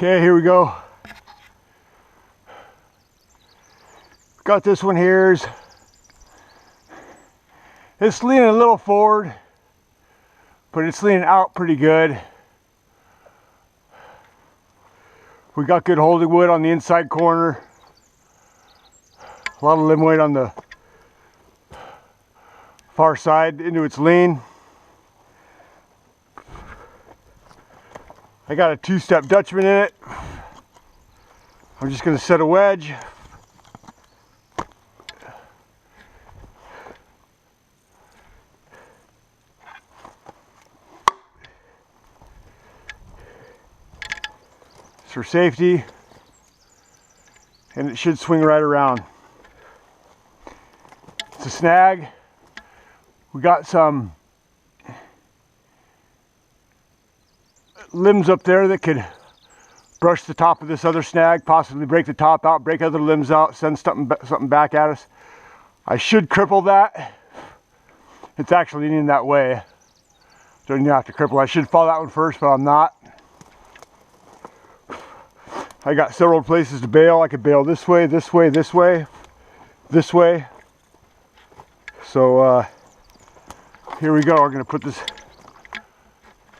Okay, here we go. Got this one here. It's leaning a little forward, but it's leaning out pretty good. We got good holding wood on the inside corner. A lot of limb weight on the far side into its lean. I got a two-step Dutchman in it. I'm just going to set a wedge. It's for safety, and it should swing right around. It's a snag. We got some limbs up there that could brush the top of this other snag, possibly break the top out, break other limbs out, send something back at us. I should cripple that. It's actually leaning that way. Don't even have to cripple. I should follow that one first, but I'm not. I got several places to bail. I could bail this way, this way, this way, this way. So here we go. We're gonna put this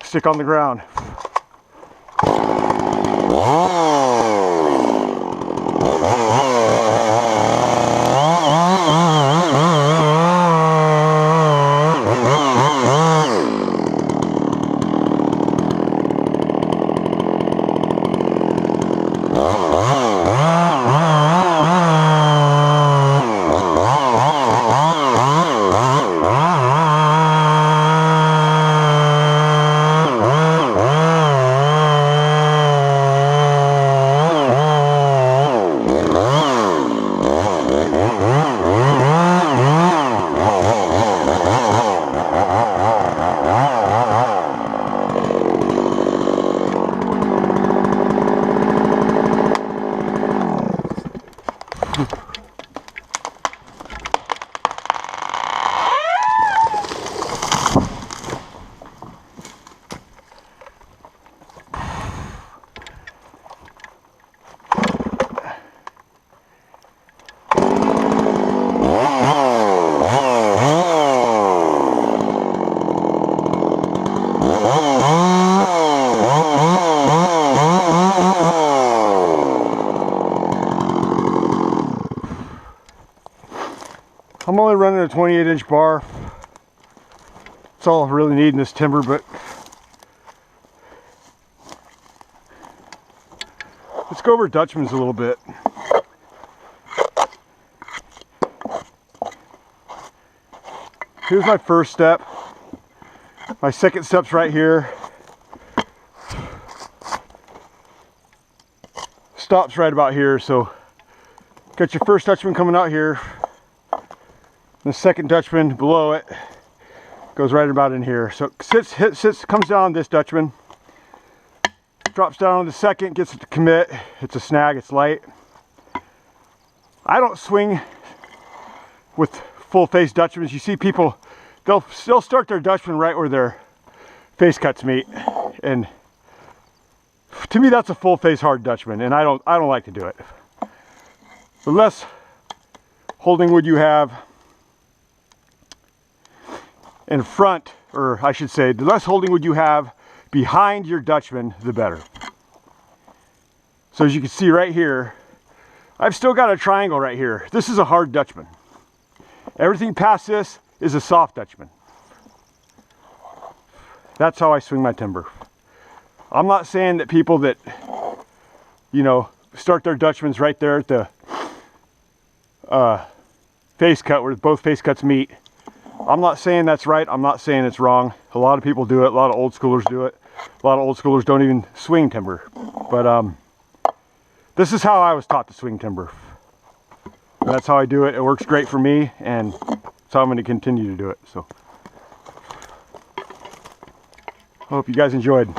stick on the ground. I'm only running a 28-inch bar. That's all I really need in this timber, but let's go over Dutchman's a little bit. Here's my first step. My second step's right here. Stops right about here, so got your first Dutchman coming out here. The second Dutchman below it goes right about in here. So it sits, comes down this Dutchman, drops down on the second, gets it to commit. It's a snag, it's light. I don't swing with full face Dutchmans. You see people, they'll still start their Dutchman right where their face cuts meet. And to me, that's a full face hard Dutchman, and I don't like to do it. The less holding wood you have in front, or I should say, the less holding wood you have behind your Dutchman, the better. So as you can see right here, I've still got a triangle right here. This is a hard Dutchman. Everything past this is a soft Dutchman. That's how I swing my timber. I'm not saying that people that, you know, start their Dutchmans right there at the face cut where both face cuts meet. I'm not saying that's right. I'm not saying it's wrong. A lot of people do it. A lot of old schoolers do it. A lot of old schoolers don't even swing timber. But this is how I was taught to swing timber. And that's how I do it. It works great for me, and that's how I'm going to continue to do it. So, hope you guys enjoyed.